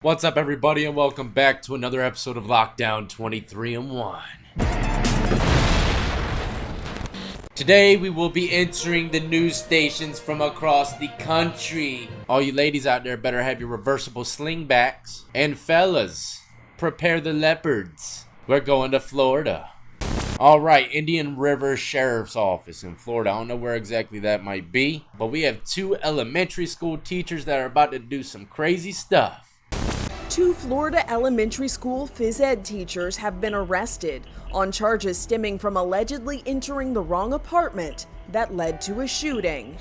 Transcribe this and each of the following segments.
What's up, everybody, and welcome back to another episode of Lockdown 23 and 1. Today, we will be entering the news stations from across the country. All you ladies out there better have your reversible slingbacks. And fellas, prepare the leopards. We're going to Florida. Alright, Indian River Sheriff's Office in Florida. I don't know where exactly that might be, but we have two elementary school teachers that are about to do some crazy stuff. Two Florida elementary school phys ed teachers have been arrested on charges stemming from allegedly entering the wrong apartment that led to a shooting.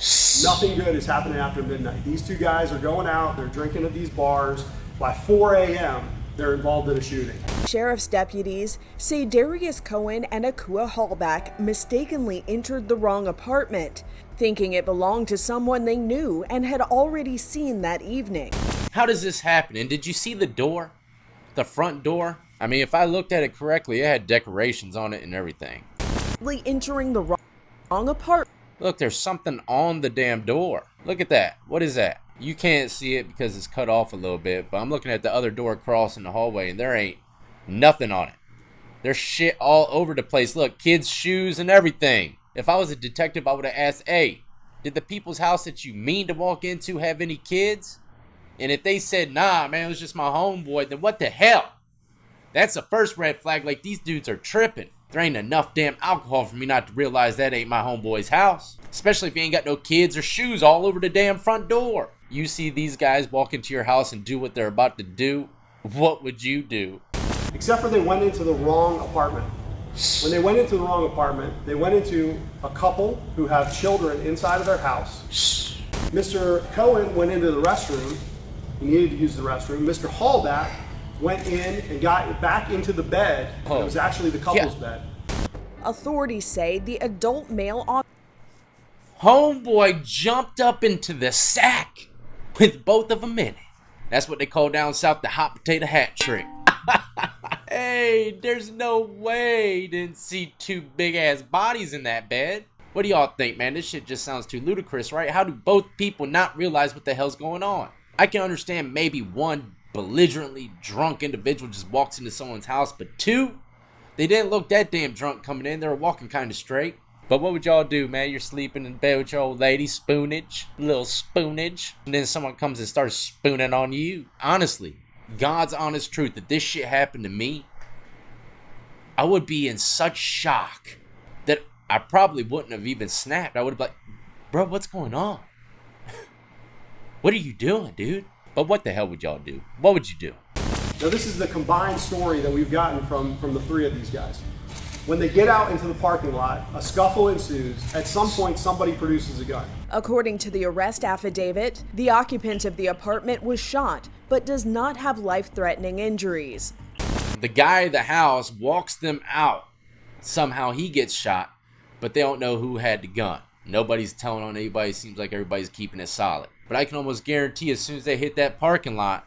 Nothing good is happening after midnight. These two guys are going out, they're drinking at these bars. By 4 a.m., they're involved in a shooting. Sheriff's deputies say Darius Cohen and Akua Hallback mistakenly entered the wrong apartment, thinking it belonged to someone they knew and had already seen that evening. How does this happen? And did you see the door? The front door? I mean, if I looked at it correctly, it had decorations on it and everything. Entering the wrong apartment. Look, there's something on the damn door. Look at that. What is that? You can't see it because it's cut off a little bit, but I'm looking at the other door across in the hallway and there ain't nothing on it. There's shit all over the place. Look, kids' shoes and everything. If I was a detective, I would have asked, hey, did the people's house that you mean to walk into have any kids? And if they said, nah, man, it was just my homeboy, then what the hell? That's the first red flag. Like, these dudes are tripping. There ain't enough damn alcohol for me not to realize that ain't my homeboy's house. Especially if you ain't got no kids or shoes all over the damn front door. You see these guys walk into your house and do what they're about to do, what would you do? Except for they went into the wrong apartment. When they went into the wrong apartment, they went into a couple who have children inside of their house. Mr. Cohen went into the restroom. He needed to use the restroom. Mr. Hallback went in and got back into the bed. It was actually the couple's bed. Authorities say the adult male homeboy jumped up into the sack with both of them in it. That's what they call down south the hot potato hat trick. Hey, there's no way you didn't see two big ass bodies in that bed. What do y'all think, man? This shit just sounds too ludicrous, right? How do both people not realize what the hell's going on? I can understand maybe one belligerently drunk individual just walks into someone's house, but two, they didn't look that damn drunk coming in. They were walking kind of straight. But what would y'all do, man? You're sleeping in bed with your old lady, spoonage, little spoonage, and then someone comes and starts spooning on you. Honestly, God's honest truth, if this shit happened to me, I would be in such shock that I probably wouldn't have even snapped. I would have been like, bro, what's going on? What are you doing, dude? But what the hell would y'all do? What would you do? Now this is the combined story that we've gotten from the three of these guys. When they get out into the parking lot, a scuffle ensues. At some point, somebody produces a gun. According to the arrest affidavit, the occupant of the apartment was shot, but does not have life-threatening injuries. The guy in the house walks them out. Somehow he gets shot, but they don't know who had the gun. Nobody's telling on anybody. Seems like everybody's keeping it solid. But I can almost guarantee as soon as they hit that parking lot,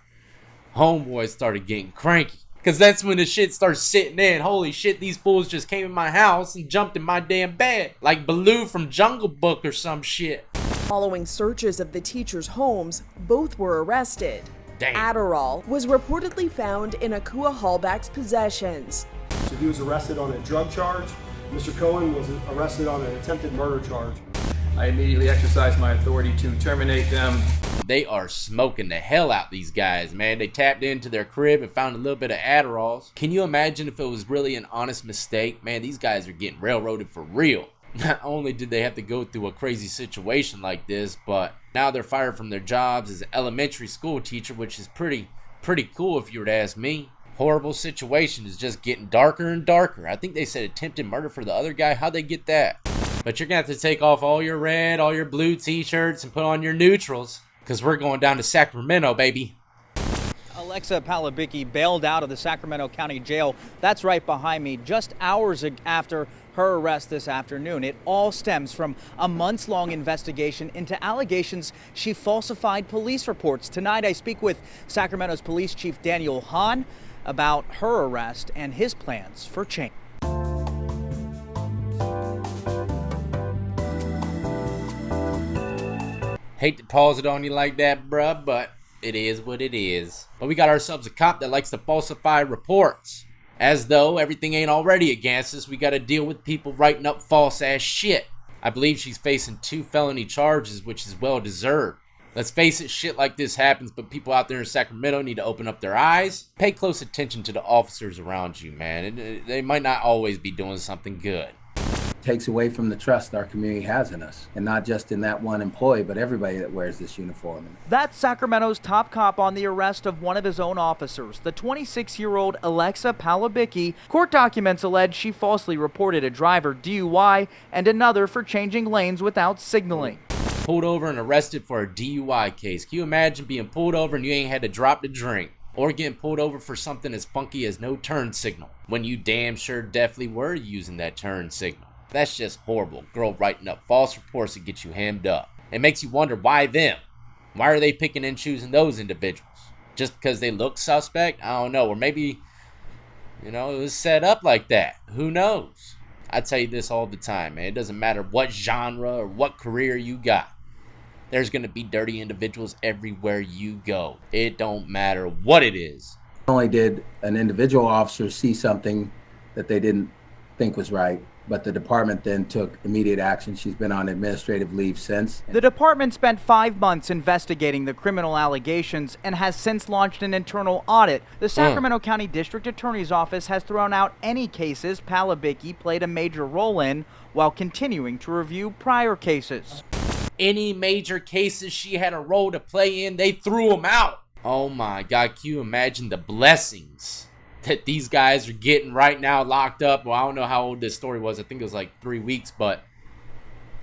homeboys started getting cranky. Because that's when the shit starts sitting in. Holy shit, these fools just came in my house and jumped in my damn bed. Like Baloo from Jungle Book or some shit. Following searches of the teachers' homes, both were arrested. Damn. Adderall was reportedly found in Akua Hallback's possessions. So he was arrested on a drug charge. Mr. Cohen was arrested on an attempted murder charge. I immediately exercised my authority to terminate them. They are smoking the hell out these guys, man. They tapped into their crib and found a little bit of Adderalls. Can you imagine if it was really an honest mistake? Man, these guys are getting railroaded for real. Not only did they have to go through a crazy situation like this, but now they're fired from their jobs as an elementary school teacher, which is pretty cool if you were to ask me. Horrible situation is just getting darker and darker. I think they said attempted murder for the other guy. How'd they get that? But you're going to have to take off all your red, all your blue t-shirts and put on your neutrals. Because we're going down to Sacramento, baby. Alexa Palabicki bailed out of the Sacramento County Jail. That's right behind me, just hours after her arrest this afternoon. It all stems from a months-long investigation into allegations she falsified police reports. Tonight, I speak with Sacramento's Police Chief Daniel Hahn about her arrest and his plans for change. Hate to pause it on you like that, bruh, but it is what it is. But we got ourselves a cop that likes to falsify reports. As though everything ain't already against us, we gotta deal with people writing up false ass shit. I believe she's facing 2 felony charges, which is well deserved. Let's face it, shit like this happens, but people out there in Sacramento need to open up their eyes. Pay close attention to the officers around you, man. They might not always be doing something good. Takes away from the trust our community has in us, and not just in that one employee, but everybody that wears this uniform. That's Sacramento's top cop on the arrest of one of his own officers, the 26-year-old Alexa Palabicki. Court documents allege she falsely reported a driver DUI and another for changing lanes without signaling. Pulled over and arrested for a DUI case. Can you imagine being pulled over and you ain't had to drop the drink? Or getting pulled over for something as funky as no turn signal, when you damn sure definitely were using that turn signal. That's just horrible. Girl writing up false reports to get you hemmed up. It makes you wonder, why them? Why are they picking and choosing those individuals? Just because they look suspect? I don't know. Or maybe, it was set up like that. Who knows? I tell you this all the time, man. It doesn't matter what genre or what career you got. There's going to be dirty individuals everywhere you go. It don't matter what it is. Not only did an individual officer see something that they didn't think was right, but the department then took immediate action. She's been on administrative leave since. The department spent 5 months investigating the criminal allegations and has since launched an internal audit. The Sacramento County District Attorney's Office has thrown out any cases Palabicki played a major role in while continuing to review prior cases. Any major cases she had a role to play in, they threw them out. Oh my God, can you imagine the blessings that these guys are getting right now locked up? Well, I don't know how old this story was. I think it was like 3 weeks, but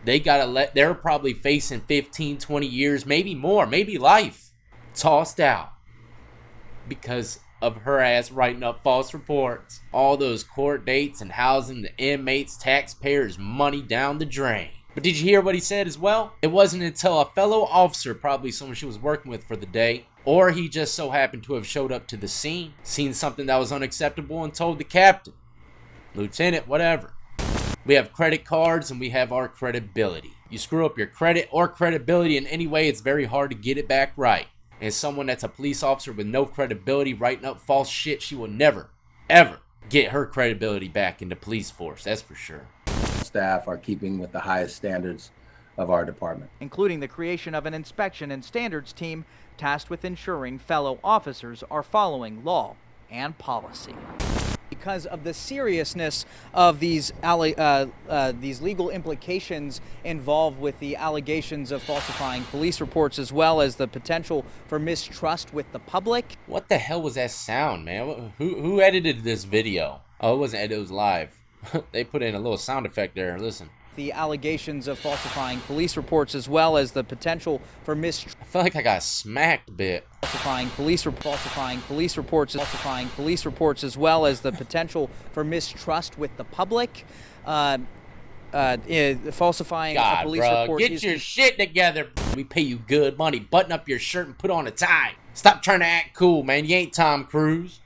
they're probably facing 15, 20 years, maybe more, maybe life, tossed out because of her ass writing up false reports. All those court dates and housing the inmates, taxpayers' money down the drain. But did you hear what he said as well? It wasn't until a fellow officer, probably someone she was working with for the day, or he just so happened to have showed up to the scene, seen something that was unacceptable, and told the captain, lieutenant, whatever. We have credit cards and we have our credibility. You screw up your credit or credibility in any way, it's very hard to get it back right. And someone that's a police officer with no credibility writing up false shit, she will never, ever get her credibility back in the police force, that's for sure. Staff are keeping with the highest standards of our department, including the creation of an inspection and standards team tasked with ensuring fellow officers are following law and policy. Because of the seriousness of these legal implications involved with the allegations of falsifying police reports, as well as the potential for mistrust with the public. What the hell was that sound, man? Who edited this video? Oh, it wasn't edited, it was live. They put in a little sound effect there. Listen. The allegations of falsifying police reports, as well as the potential for mistrust. I feel like I got smacked a bit. Falsifying police reports, as well as the potential for mistrust with the public. Falsifying God, a police bro, report. Get your shit together. We pay you good money. Button up your shirt and put on a tie. Stop trying to act cool, man. You ain't Tom Cruise.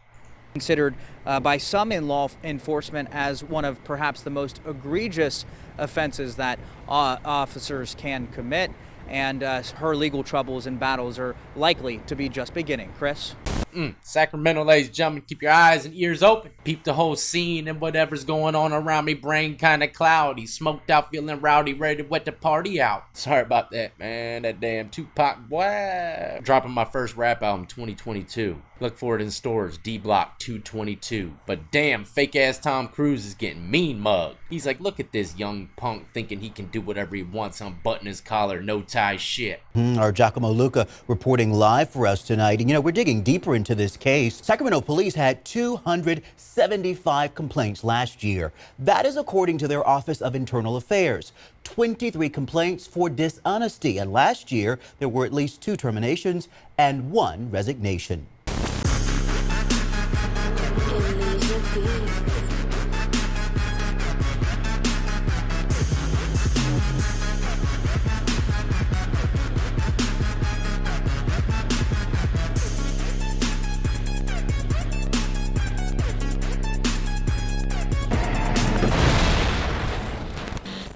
Considered by some in law enforcement as one of perhaps the most egregious offenses that officers can commit, and her legal troubles and battles are likely to be just beginning. Chris? Sacramento, ladies and gentlemen, keep your eyes and ears open. Peep the whole scene and whatever's going on around me. Brain kind of cloudy, smoked out, feeling rowdy, ready to wet the party out. Sorry about that, man. That damn Tupac, boy. Dropping my first rap album 2022. Look for it in stores, D Block 222. But damn, fake ass Tom Cruise is getting mean mugged. He's like, look at this young punk thinking he can do whatever he wants, unbutton his collar, no tie shit. Our Giacomo Luca reporting live for us tonight. And we're digging deeper into this case. Sacramento police had 275 complaints last year. That is according to their Office of Internal Affairs. 23 complaints for dishonesty. And last year, there were at least 2 terminations and 1 resignation.